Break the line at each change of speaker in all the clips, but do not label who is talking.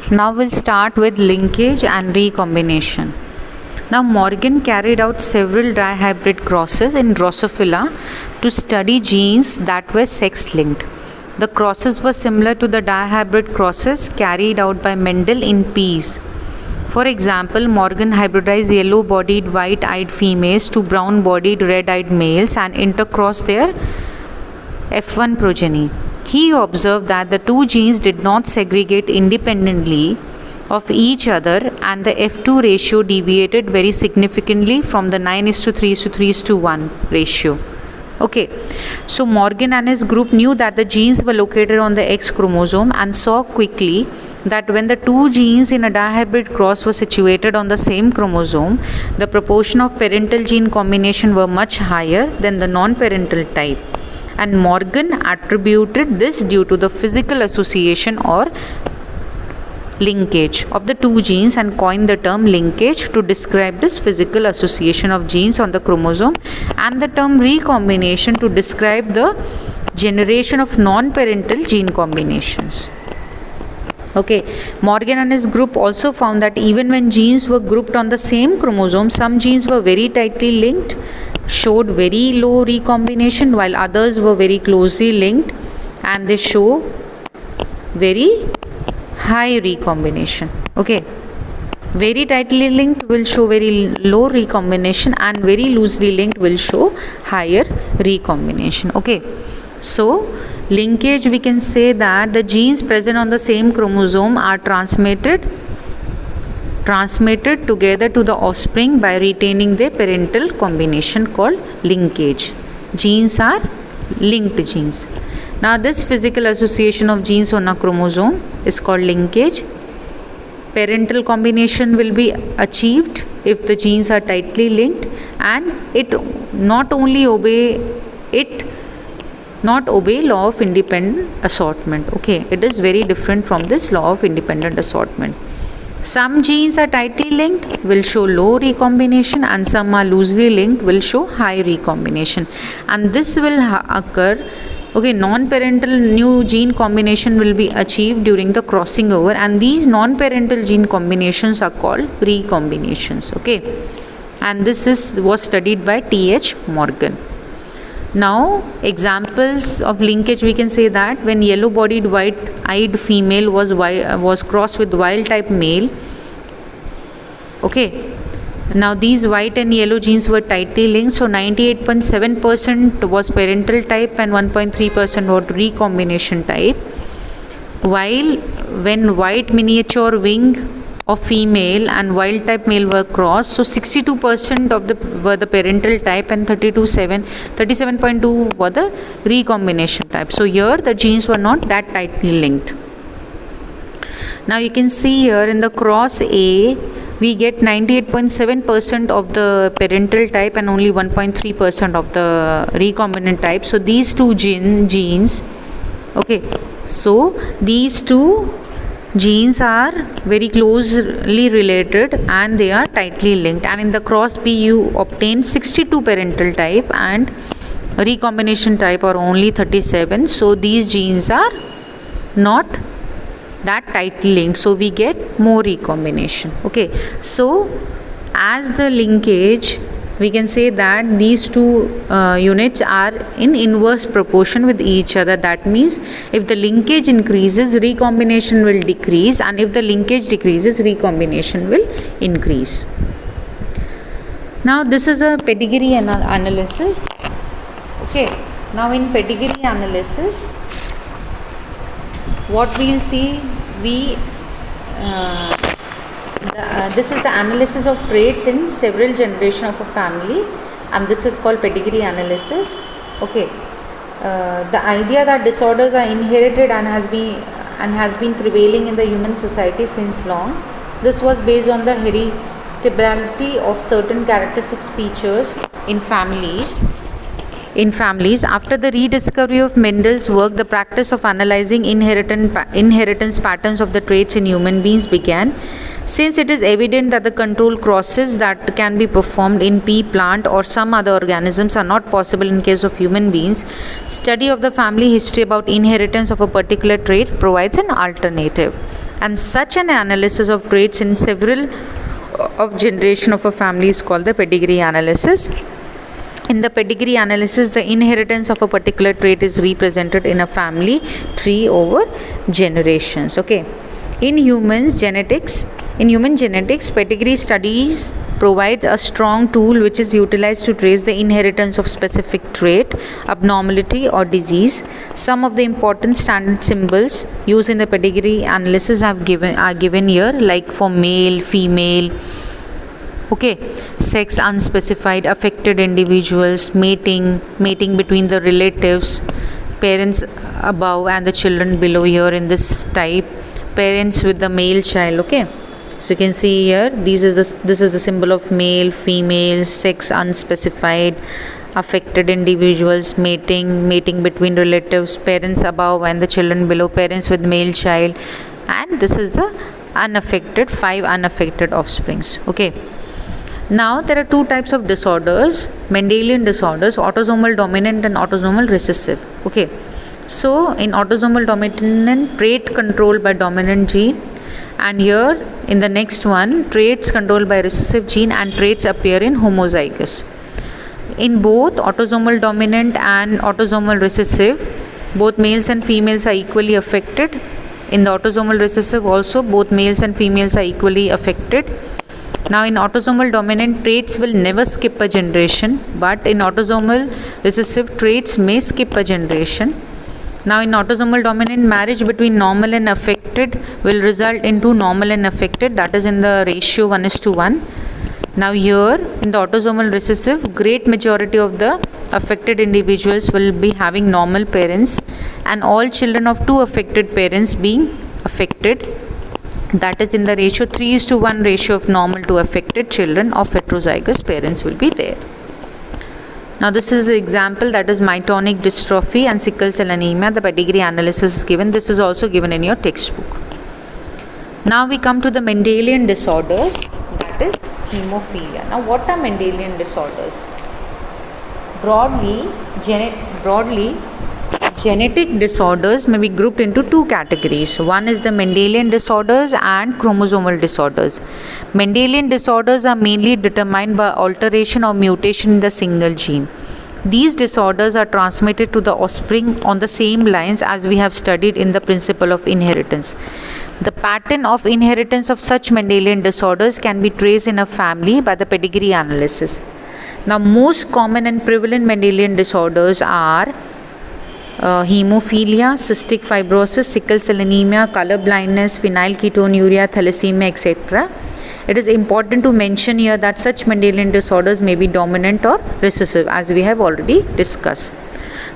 Now we'll start with linkage and recombination. Now Morgan carried out several dihybrid crosses in Drosophila to study genes that were sex-linked. The crosses were similar to the dihybrid crosses carried out by Mendel in peas. For example, Morgan hybridized yellow-bodied white-eyed females to brown-bodied red-eyed males and intercrossed their F1 progeny. He observed that the two genes did not segregate independently of each other and the F2 ratio deviated very significantly from the 9:3:3:1 ratio. Okay, so Morgan and his group knew that the genes were located on the X chromosome and saw quickly that when the two genes in a dihybrid cross were situated on the same chromosome, the proportion of parental gene combination were much higher than the non-parental type. And Morgan attributed this due to the physical association or linkage of the two genes and coined the term linkage to describe this physical association of genes on the chromosome, and the term recombination to describe the generation of non-parental gene combinations. Okay, Morgan and his group also found that even when genes were grouped on the same chromosome, some genes were very tightly linked, showed very low recombination, while others were very closely linked and they show very high recombination. Okay, very tightly linked will show very low recombination and very loosely linked will show higher recombination. Okay, so linkage, we can say that the genes present on the same chromosome are transmitted together to the offspring by retaining their parental combination called linkage. Genes are linked genes. Now this physical association of genes on a chromosome is called linkage. Parental combination will be achieved if the genes are tightly linked, and it not obey law of independent assortment. Okay, it is very different from this law of independent assortment. Some genes are tightly linked, will show low recombination, and some are loosely linked, will show high recombination. And this will occur. Okay, non-parental new gene combination will be achieved during the crossing over, and these non-parental gene combinations are called recombinations. Okay, and this was studied by T.H. Morgan. Now, examples of linkage, we can say that when yellow-bodied white-eyed female was crossed with wild-type male. Okay, now these white and yellow genes were tightly linked, so 98.7% was parental type and 1.3% was recombination type. While when white miniature wing of female and wild type male were crossed, so 62% were the parental type and 37.2 were the recombination type. So here the genes were not that tightly linked. Now you can see here in the cross A, we get 98.7% of the parental type and only 1.3% of the recombinant type. So these two genes, okay, so these two genes are very closely related and they are tightly linked, and in the cross B you obtain 62 parental type and recombination type are only 37. So these genes are not that tightly linked, so we get more recombination. Okay, so as the linkage, we can say that these two units are in inverse proportion with each other. That means if the linkage increases, recombination will decrease, and if the linkage decreases, recombination will increase. Now this is a pedigree analysis. Okay, now in pedigree analysis, what we will see, this is the analysis of traits in several generations of a family, and this is called pedigree analysis. Okay, the idea that disorders are inherited and has been prevailing in the human society since long. This was based on the heritability of certain characteristic features in families. After the rediscovery of Mendel's work, the practice of analyzing inheritance patterns of the traits in human beings began. Since it is evident that the control crosses that can be performed in pea plant or some other organisms are not possible in case of human beings, study of the family history about inheritance of a particular trait provides an alternative. and such an analysis of traits in several of generation of a family is called the pedigree analysis. In the pedigree analysis, the inheritance of a particular trait is represented in a family tree over generations. Okay. In human genetics, pedigree studies provides a strong tool which is utilized to trace the inheritance of specific trait, abnormality or disease. Some of the important standard symbols used in the pedigree analysis are given here, like for male, female, okay, sex unspecified, affected individuals, mating between the relatives, parents above and the children below here in this type, parents with the male child. Okay, so you can see here this is the symbol of male, female, sex unspecified, affected individuals, mating between relatives, parents above and the children below, parents with male child, and this is the unaffected, 5 unaffected offsprings. Okay. Now there are two types of disorders, Mendelian disorders, autosomal dominant and autosomal recessive. Okay, so in autosomal dominant, trait controlled by dominant gene, and here in the next one, traits controlled by recessive gene, and traits appear in homozygous. In both autosomal dominant and autosomal recessive, both males and females are equally affected. In the autosomal recessive also, both males and females are equally affected. Now in autosomal dominant, traits will never skip a generation, but in autosomal recessive, traits may skip a generation. Now in autosomal dominant, marriage between normal and affected will result into normal and affected, that is in the ratio 1:1. Now here in the autosomal recessive, great majority of the affected individuals will be having normal parents, and all children of two affected parents being affected, that is in the ratio 3:1 ratio of normal to affected children of heterozygous parents will be there. Now this is an example, that is myotonic dystrophy and sickle cell anemia. The pedigree analysis is given. This is also given in your textbook. Now we come to the Mendelian disorders, that is hemophilia. Now what are Mendelian disorders? Broadly, genetic disorders may be grouped into two categories. One is the Mendelian disorders and chromosomal disorders. Mendelian disorders are mainly determined by alteration or mutation in the single gene. These disorders are transmitted to the offspring on the same lines as we have studied in the principle of inheritance. The pattern of inheritance of such Mendelian disorders can be traced in a family by the pedigree analysis. Now, most common and prevalent Mendelian disorders are hemophilia, cystic fibrosis, sickle cell anemia, color blindness, phenylketonuria, thalassemia, etc. It is important to mention here that such Mendelian disorders may be dominant or recessive, as we have already discussed.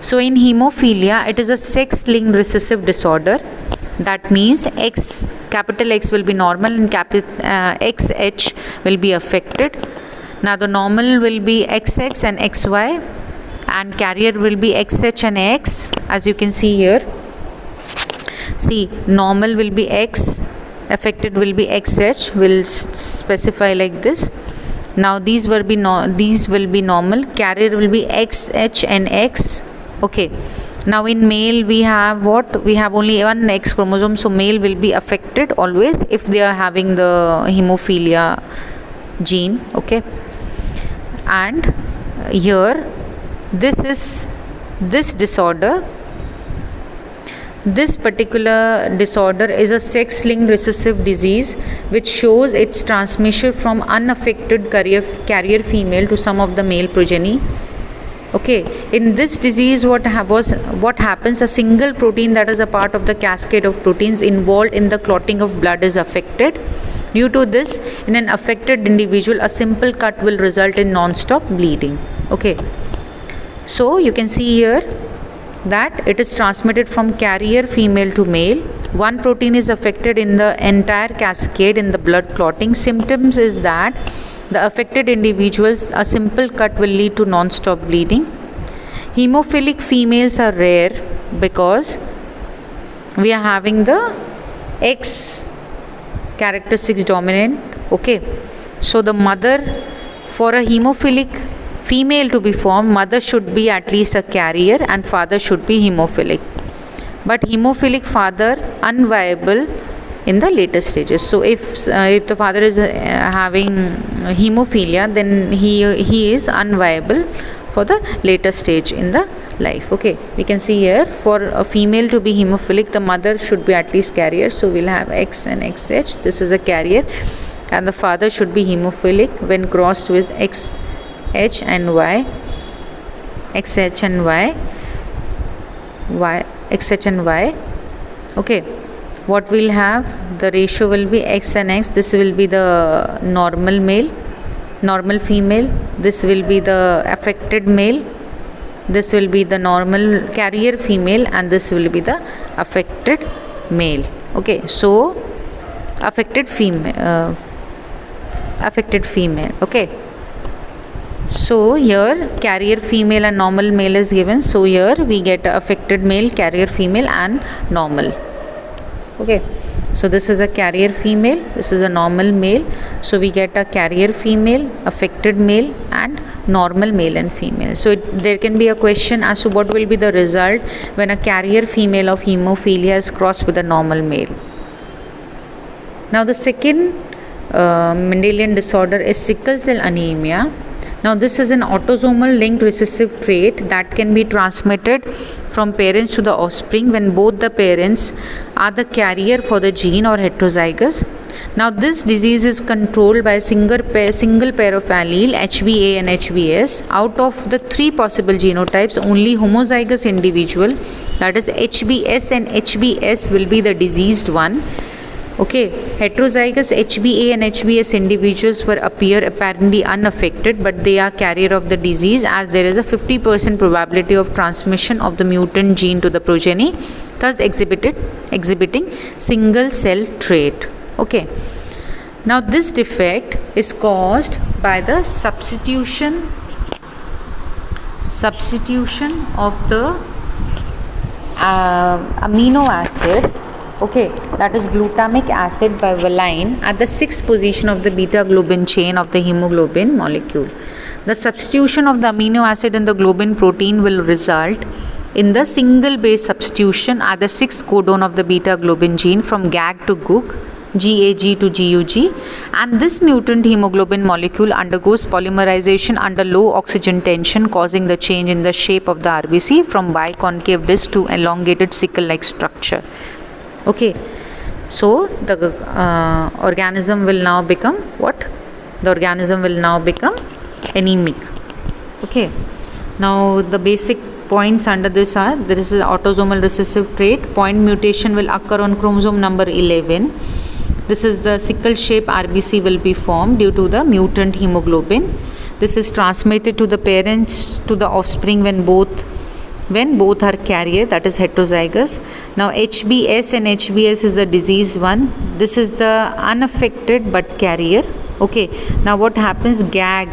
So in hemophilia, it is a sex-linked recessive disorder. That means capital X will be normal and XH will be affected. Now the normal will be XX and XY, and carrier will be XH and X, as you can see here. See, normal will be X, affected will be XH, will specify like this. Now these will be normal, carrier will be XH and X. Okay. Now in male we have what? We have only one X chromosome, so male will be affected always if they are having the hemophilia gene. Okay. And here this disorder, this particular disorder is a sex-linked recessive disease which shows its transmission from unaffected carrier female to some of the male progeny. Okay, in this disease what happens, a single protein that is a part of the cascade of proteins involved in the clotting of blood is affected. Due to this, in an affected individual, a simple cut will result in non-stop bleeding. Okay, so you can see here that it is transmitted from carrier female to male. One protein is affected in the entire cascade in the blood clotting. Symptoms is that the affected individuals, a simple cut will lead to non-stop bleeding. Hemophilic females are rare because we are having the X characteristics dominant. Okay, so the mother, for a hemophilic female to be formed, mother should be at least a carrier and father should be hemophilic. But hemophilic father unviable in the later stages. So if the father is having hemophilia, then he is unviable for the later stage in the life. Okay, we can see here, for a female to be hemophilic, the mother should be at least carrier. So we'll have X and XH. This is a carrier, and the father should be hemophilic when crossed with XH and Y. XH and Y. XH and Y. Okay, what we'll have, the ratio will be X and X. This will be the normal male, normal female. This will be the affected male. This will be the normal carrier female, and this will be the affected male. Okay, so affected female. Okay, so here carrier female and normal male is given. So here we get affected male, carrier female, and normal. Okay, so this is a carrier female, this is a normal male. So we get a carrier female, affected male, and normal male and female. So there can be a question as to what will be the result when a carrier female of hemophilia is crossed with a normal male. Now the second Mendelian disorder is sickle cell anemia. Now this is an autosomal linked recessive trait that can be transmitted from parents to the offspring when both the parents are the carrier for the gene or heterozygous. Now this disease is controlled by a single pair of allele, HBA and HBS. Out of the 3 possible genotypes, only homozygous individual, that is HBS and HBS, will be the diseased one. Okay, heterozygous HBA and HBS individuals will appear apparently unaffected, but they are carrier of the disease, as there is a 50% probability of transmission of the mutant gene to the progeny, thus exhibiting single cell trait. Okay, now this defect is caused by the substitution of the amino acid, okay, that is glutamic acid by valine at the 6th position of the beta globin chain of the hemoglobin molecule. The substitution of the amino acid in the globin protein will result in the single base substitution at the 6th codon of the beta globin gene from GAG to GUG, GAG to GUG, and this mutant hemoglobin molecule undergoes polymerization under low oxygen tension, causing the change in the shape of the RBC from biconcave disc to elongated sickle-like structure. Okay, so the organism will now become what? The organism will now become anemic. Okay, now the basic points under this are, there is an autosomal recessive trait. Point mutation will occur on chromosome number 11. This is the sickle shape RBC will be formed due to the mutant hemoglobin. This is transmitted to the parents to the offspring when both are carrier, that is heterozygous. Now HBS and HBS is the diseased one. This is the unaffected but carrier. Okay, now what happens? GAG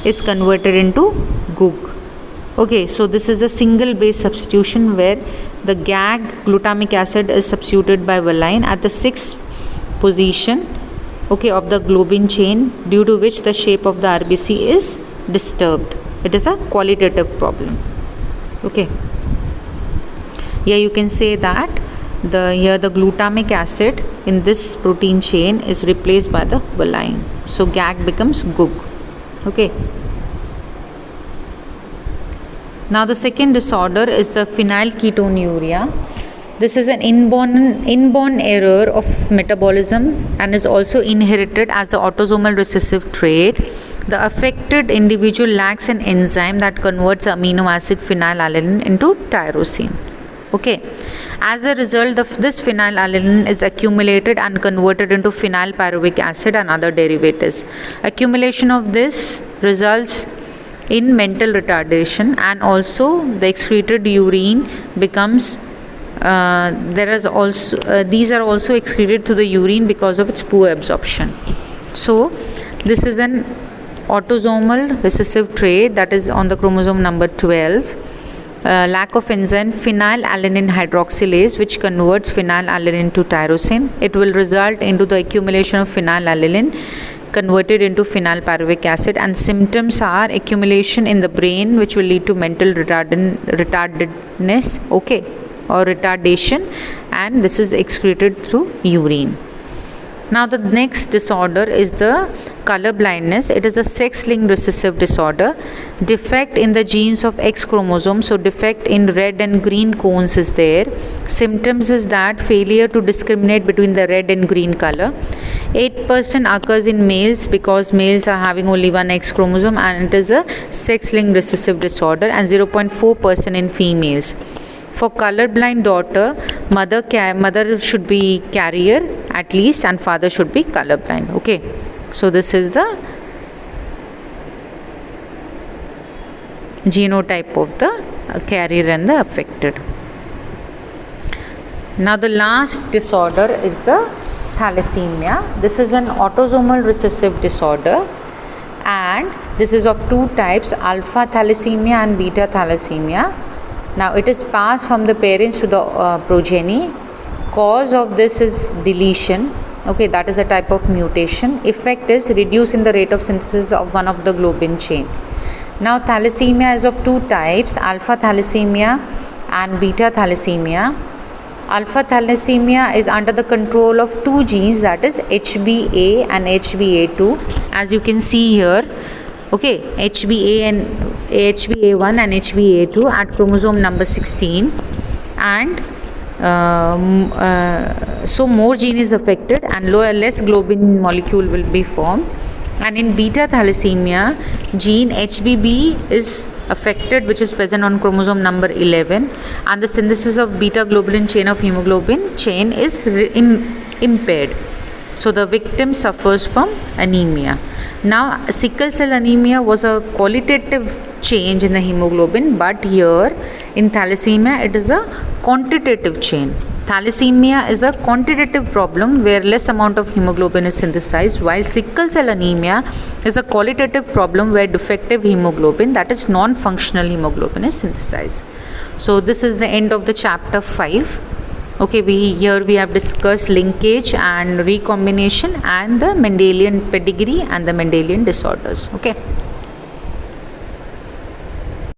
is converted into GUG. Okay, so this is a single base substitution where the GAG, glutamic acid, is substituted by valine at the 6th position, okay, of the globin chain, due to which the shape of the RBC is disturbed. It is a qualitative problem. Okay, here you can say that here the glutamic acid in this protein chain is replaced by the valine, so GAG becomes GUG. Okay, now the second disorder is the phenylketonuria. This is an inborn error of metabolism and is also inherited as the autosomal recessive trait. The affected individual lacks an enzyme that converts amino acid phenylalanine into tyrosine. Okay, as a result of this, phenylalanine is accumulated and converted into phenylpyruvic acid and other derivatives. Accumulation of this results in mental retardation, and also the excreted urine becomes these are also excreted through the urine because of its poor absorption. So this is an autosomal recessive trait that is on the chromosome number 12. Lack of enzyme phenylalanine hydroxylase, which converts phenylalanine to tyrosine. It will result into the accumulation of phenylalanine converted into phenylpyruvic acid, and symptoms are accumulation in the brain, which will lead to mental retardedness, okay, or retardation, and this is excreted through urine. Now the next disorder is the color blindness. It is a sex-linked recessive disorder. Defect in the genes of X chromosome, so defect in red and green cones is there. Symptoms is that failure to discriminate between the red and green color. 8% occurs in males because males are having only one X chromosome, and it is a sex-linked recessive disorder, and 0.4% in females. For colorblind daughter, mother should be carrier at least, and father should be colorblind. Okay, so this is the genotype of the carrier and the affected. Now the last disorder is the thalassemia. This is an autosomal recessive disorder, and this is of two types, alpha thalassemia and beta thalassemia. Now it is passed from the parents to the progeny. Cause of this is deletion. Okay, that is a type of mutation. Effect is reduce in the rate of synthesis of one of the globin chain. Now thalassemia is of two types, alpha thalassemia and beta thalassemia. Alpha thalassemia is under the control of two genes, that is HBA and HBA2, as you can see here. Okay, HBA1 and HBA2 at chromosome number 16, and so more gene is affected and less globin molecule will be formed. And in beta thalassemia, gene HBB is affected, which is present on chromosome number 11, and the synthesis of beta globulin chain of hemoglobin chain is impaired. So the victim suffers from anemia. Now sickle cell anemia was a qualitative change in the hemoglobin, but here in thalassemia it is a quantitative change. Thalassemia is a quantitative problem where less amount of hemoglobin is synthesized, while sickle cell anemia is a qualitative problem where defective hemoglobin, that is non-functional hemoglobin, is synthesized. So this is the end of the chapter 5. Okay, we have discussed linkage and recombination and the Mendelian pedigree and the Mendelian disorders. Okay.